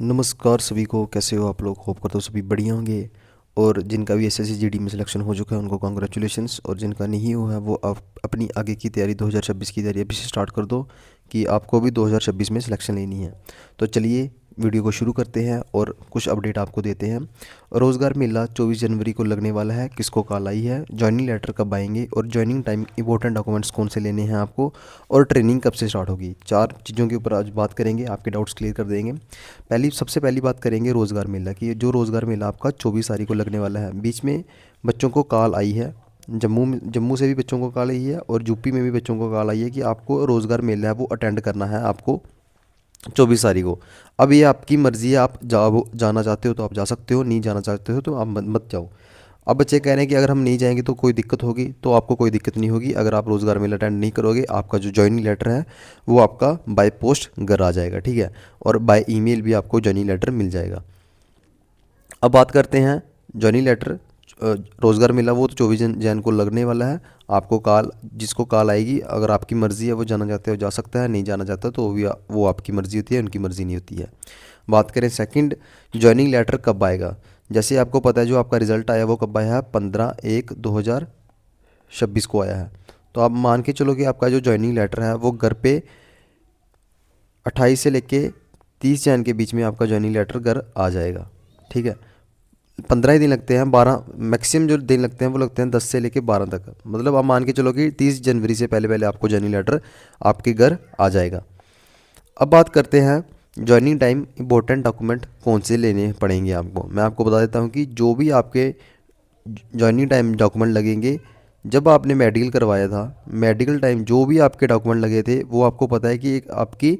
नमस्कार सभी को। कैसे हो आप लोग? होप करता हूँ सभी बढ़िया होंगे। और जिनका भी एसएससी जीडी में सिलेक्शन हो चुका है उनको कॉन्ग्रेचुलेशंस, और जिनका नहीं हुआ है वो आप अपनी आगे की तैयारी 2026 की तैयारी अभी से स्टार्ट कर दो कि आपको भी 2026 में सिलेक्शन लेनी है। तो चलिए वीडियो को शुरू करते हैं और कुछ अपडेट आपको देते हैं। रोज़गार मेला 24 जनवरी को लगने वाला है। किसको कॉल आई है, ज्वाइनिंग लेटर कब आएंगे और ज्वाइनिंग टाइम, इंपॉर्टेंट डॉक्यूमेंट्स कौन से लेने हैं आपको, और ट्रेनिंग कब से स्टार्ट होगी। चार चीज़ों के ऊपर आज बात करेंगे, आपके डाउट्स क्लियर कर देंगे। सबसे पहली बात करेंगे रोज़गार मेला की। जो रोज़गार मेला आपका 24 तारीख को लगने वाला है। बीच में बच्चों को कॉल आई है, जम्मू से भी बच्चों को कॉल आई है और यूपी में भी बच्चों को कॉल आई है कि आपको रोज़गार मेला है वो अटेंड करना है आपको 24 तारीख को। अब ये आपकी मर्ज़ी है, आप जाना चाहते हो तो आप जा सकते हो, नहीं जाना चाहते हो तो आप मत जाओ। अब बच्चे कह रहे हैं कि अगर हम नहीं जाएंगे तो कोई दिक्कत होगी, तो आपको कोई दिक्कत नहीं होगी। अगर आप रोज़गार मेला अटेंड नहीं करोगे, आपका जो ज्वाइनिंग लेटर है वो आपका बाय पोस्ट घर आ जाएगा, ठीक है। और बाय ईमेल भी आपको ज्वाइनिंग लेटर मिल जाएगा। अब बात करते हैं ज्वाइनिंग लेटर। रोज़गार मेला वो तो 24 जैन को लगने वाला है। आपको कॉल, जिसको कॉल आएगी, अगर आपकी मर्ज़ी है वो जाना चाहते हो जा सकता है, नहीं जाना चाहता तो वो आपकी मर्ज़ी होती है, उनकी मर्ज़ी नहीं होती है। बात करें सेकंड, ज्वाइनिंग लेटर कब आएगा। जैसे आपको पता है जो आपका रिज़ल्ट आया वो कब आया है, 15/1/2026 को आया है। तो आप मान के चलो कि आपका जो ज्वाइनिंग लेटर है वो घर पे 28 से लेके 30 जैन के बीच में आपका ज्वाइनिंग लेटर घर आ जाएगा, ठीक है। 15 ही दिन लगते हैं, 12 मैक्सिमम जो दिन लगते हैं वो लगते हैं 10 से लेके 12 तक। मतलब आप मान के चलो कि 30 जनवरी से पहले पहले आपको ज्वाइनिंग लेटर आपके घर आ जाएगा। अब बात करते हैं ज्वाइनिंग टाइम, इंपॉर्टेंट डॉक्यूमेंट कौन से लेने पड़ेंगे आपको। मैं आपको बता देता हूँ कि जो भी आपके ज्वाइनिंग टाइम डॉक्यूमेंट लगेंगे, जब आपने मेडिकल करवाया था, मेडिकल टाइम जो भी आपके डॉक्यूमेंट लगे थे वो आपको पता है कि एक आपकी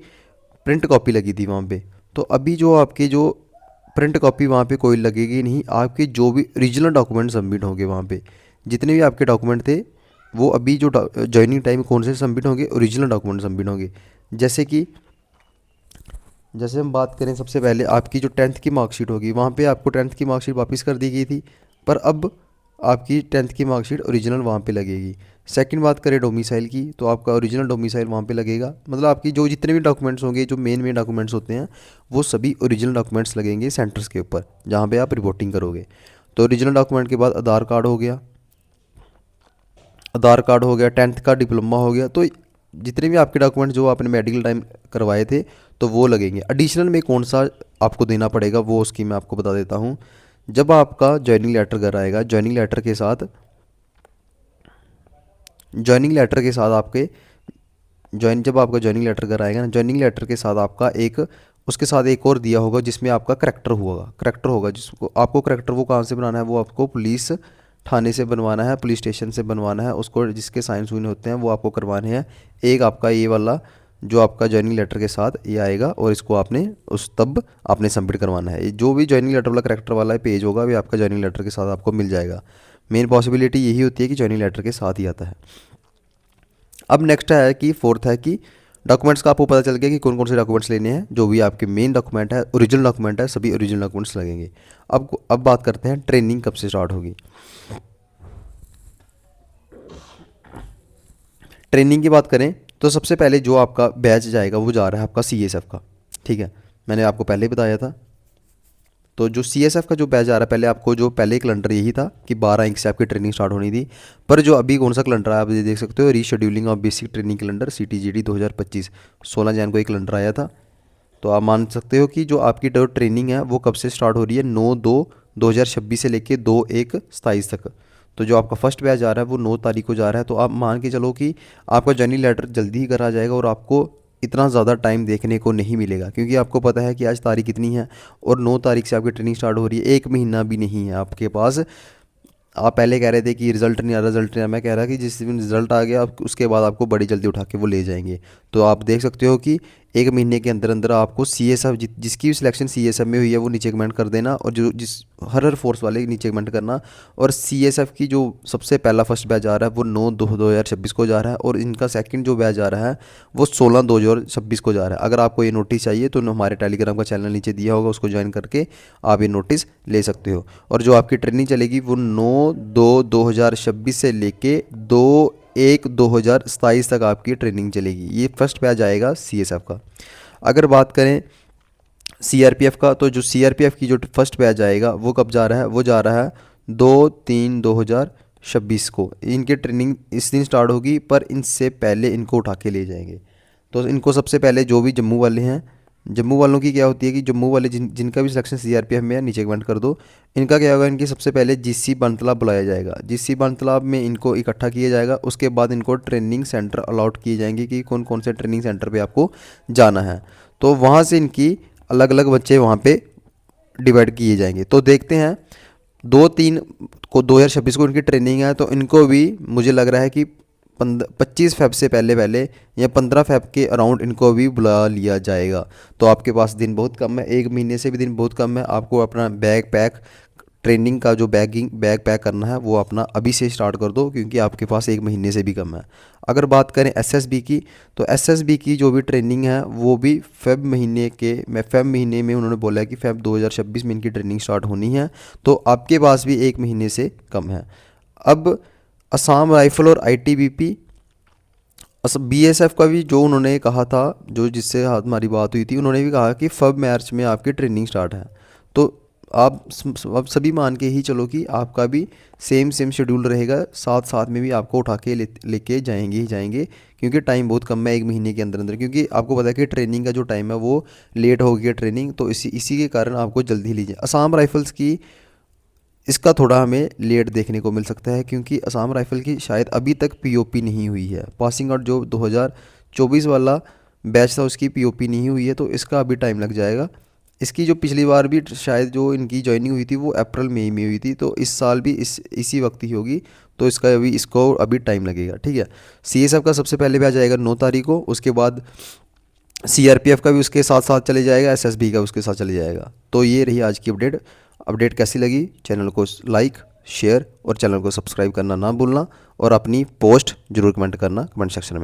प्रिंट कॉपी लगी थी वहाँ पे। तो अभी जो आपके जो प्रिंट कॉपी वहाँ पे कोई लगेगी नहीं, आपके जो भी ओरिजिनल डॉक्यूमेंट सबमिट होंगे वहाँ पे, जितने भी आपके डॉक्यूमेंट थे वो अभी जो ज्वाइनिंग टाइम कौन से सबमिट होंगे, ओरिजिनल डॉक्यूमेंट सबमिट होंगे। जैसे कि जैसे हम बात करें, सबसे पहले आपकी जो 10th की मार्कशीट होगी वहाँ पे आपको 10th की मार्कशीट वापस कर दी गई थी, पर अब आपकी 10th की मार्कशीट ओरिजिनल वहाँ पे लगेगी। सेकंड बात करें डोमिसाइल की, तो आपका ओरिजिनल डोमिसाइल वहाँ पे लगेगा। मतलब आपकी जो जितने भी डॉक्यूमेंट्स होंगे, जो मेन मेन डॉक्यूमेंट्स होते हैं, वो सभी ओरिजिनल डॉक्यूमेंट्स लगेंगे सेंटर्स के ऊपर जहाँ पे आप रिपोर्टिंग करोगे। तो ओरिजिनल डॉक्यूमेंट के बाद आधार कार्ड हो गया, आधार कार्ड हो गया, 10th का डिप्लोमा हो गया। तो जितने भी आपके डॉक्यूमेंट जो आपने मेडिकल टाइम करवाए थे तो वो लगेंगे। एडिशनल में कौन सा आपको देना पड़ेगा वो उसकी मैं आपको बता देता हूँ। जब आपका ज्वाइनिंग लेटर घर आएगा, ज्वाइनिंग लेटर के साथ आपके जब आपका ज्वाइनिंग लेटर घर आएगा ना, ज्वाइनिंग लेटर के साथ आपका एक, उसके साथ एक और दिया होगा जिसमें आपका करेक्टर होगा जिसको आपको करेक्टर वो कहाँ से बनाना है, वो आपको पुलिस थाने से बनवाना है, पुलिस स्टेशन से बनवाना है उसको, जिसके साइन सुइन होते हैं वो आपको करवाने हैं। एक आपका ये वाला जो आपका ज्वाइनिंग लेटर के साथ ये आएगा, और इसको आपने उस तब आपने सबमिट करवाना है। जो भी ज्वाइनिंग लेटर वाला करेक्टर वाला पेज होगा वो आपका ज्वाइनिंग लेटर के साथ आपको मिल जाएगा। मेन पॉसिबिलिटी यही होती है कि ज्वाइनिंग लेटर के साथ ही आता है। अब नेक्स्ट है कि फोर्थ है कि डॉक्यूमेंट्स का आपको पता चल गया कि कौन कौन से डॉक्यूमेंट्स लेने हैं। जो भी आपके मेन डॉक्यूमेंट है, ओरिजिनल डॉक्यूमेंट है, सभी ओरिजिनल डॉक्यूमेंट्स लगेंगे। अब बात करते हैं ट्रेनिंग कब से स्टार्ट होगी। ट्रेनिंग की बात करें तो सबसे पहले जो आपका बैच जाएगा वो जा रहा है आपका सीएसएफ का, ठीक है। मैंने आपको पहले ही बताया था। तो जो सीएसएफ का जो बैच आ रहा है, पहले आपको जो पहले कैलेंडर यही था कि 12 इंच से आपकी ट्रेनिंग स्टार्ट होनी थी। पर जो अभी कौन सा कैलेंडर है आप ये देख सकते हो, rescheduling of basic training calendar CTGD 2025, 16 Jain को एक कैलेंडर आया था। तो आप मान सकते हो कि जो आपकी जो ट्रेनिंग है वो कब से स्टार्ट हो रही है, 9/2/2026 से लेके 2/1/27 तक। तो जो आपका फर्स्ट बैच आ रहा है वो 9 तारीख को जा रहा है। तो आप मान के चलो कि आपका ज्वाइनिंग लेटर जल्दी ही करा जाएगा और आपको इतना ज़्यादा टाइम देखने को नहीं मिलेगा, क्योंकि आपको पता है कि आज तारीख कितनी है और 9 तारीख से आपकी ट्रेनिंग स्टार्ट हो रही है। एक महीना भी नहीं है आपके पास। आप पहले कह रहे थे कि रिजल्ट नहीं आ रहा, रिजल्ट नहीं आ रहा। मैं कह रहा कि जिस दिन रिजल्ट आ गया आप उसके बाद आपको बड़ी जल्दी उठा के वो ले जाएंगे। तो आप देख सकते हो कि एक महीने के अंदर अंदर आपको CSF जिसकी भी सिलेक्शन CSF में हुई है वो नीचे कमेंट कर देना, और जो जिस हर फोर्स वाले नीचे कमेंट करना। और CSF की जो सबसे पहला फर्स्ट बैच आ रहा है वो 9/2/2026 को जा रहा है, और इनका सेकंड जो बैच आ रहा है वो 16/2/2026 को जा रहा है। अगर आपको ये नोटिस चाहिए तो हमारे टेलीग्राम का चैनल नीचे दिया होगा, उसको ज्वाइन करके आप ये नोटिस ले सकते हो। और जो आपकी ट्रेनिंग चलेगी वो 9/2/2026 से लेके 2/1/2027 तक आपकी ट्रेनिंग चलेगी। ये फर्स्ट बैच आएगा CSF का। अगर बात करें सीआरपीएफ का। तो जो सीआरपीएफ की जो फर्स्ट बैच आएगा वो कब जा रहा है, वो जा रहा है 2/3/2026 को। इनकी ट्रेनिंग इस दिन स्टार्ट होगी, पर इनसे पहले इनको उठा के ले जाएंगे। तो इनको सबसे पहले जो भी जम्मू वाले हैं, जम्मू वालों की क्या होती है कि जम्मू वाले जिनका भी सिलेक्शन सीआरपीएफ में है, नीचे कमेंट कर दो। इनका क्या होगा, इनकी सबसे पहले जीसी बनतलाब बुलाया जाएगा। जीसी बनतलाब में इनको इकट्ठा किया जाएगा। उसके बाद इनको ट्रेनिंग सेंटर अलॉट किए जाएंगे कि कौन कौन से ट्रेनिंग सेंटर पे आपको जाना है। तो वहाँ से इनकी अलग अलग बच्चे वहाँ पे डिवाइड किए जाएंगे। तो देखते हैं 2/3 को 2026 को इनकी ट्रेनिंग है, तो इनको भी मुझे लग रहा है कि 25 फ़ेब से पहले पहले या 15 फ़ेब के अराउंड इनको भी बुला लिया जाएगा। तो आपके पास दिन बहुत कम है, 1 महीने से भी दिन बहुत कम है। आपको अपना बैग पैक, ट्रेनिंग का जो बैग पैक करना है वो अपना अभी से स्टार्ट कर दो, क्योंकि आपके पास 1 महीने से भी कम है। अगर बात करें एसएसबी की, तो एसएसबी की जो भी ट्रेनिंग है वो भी फ़ेब महीने में उन्होंने बोला है कि फ़ेब 2026 में इनकी ट्रेनिंग स्टार्ट होनी है। तो आपके पास भी 1 महीने से कम है। अब असम राइफल और आईटीबीपी, बीएसएफ का भी जो उन्होंने कहा था, जो जिससे हमारी बात हुई थी, उन्होंने भी कहा कि फ़ेब मार्च में आपकी ट्रेनिंग स्टार्ट है। तो आप अब सभी मान के ही चलो कि आपका भी सेम शेड्यूल रहेगा। साथ साथ में भी आपको उठा के लेके जाएंगे ही जाएंगे, क्योंकि टाइम बहुत कम है 1 महीने के अंदर अंदर। क्योंकि आपको पता है कि ट्रेनिंग का जो टाइम है वो लेट हो गया ट्रेनिंग, तो इसी के कारण आपको जल्दी लीजिए। असम राइफल्स की इसका थोड़ा हमें लेट देखने को मिल सकता है, क्योंकि असम राइफल की शायद अभी तक पीओपी नहीं हुई है। पासिंग आउट जो 2024 वाला बैच था उसकी पीओपी नहीं हुई है, तो इसका अभी टाइम लग जाएगा। इसकी जो पिछली बार भी शायद जो इनकी ज्वाइनिंग हुई थी वो अप्रैल मई में हुई थी, तो इस साल भी इसी वक्त ही होगी। तो इसको अभी टाइम लगेगा, ठीक है। सीएसएफ का सबसे पहले बैच आएगा 9 तारीख को। उसके बाद सीआरपीएफ का भी उसके साथ साथ चले जाएगा, एसएसबी का उसके साथ चले जाएगा। तो ये रही आज की अपडेट कैसी लगी, चैनल को लाइक शेयर और चैनल को सब्सक्राइब करना ना भूलना, और अपनी पोस्ट जरूर कमेंट करना कमेंट सेक्शन में।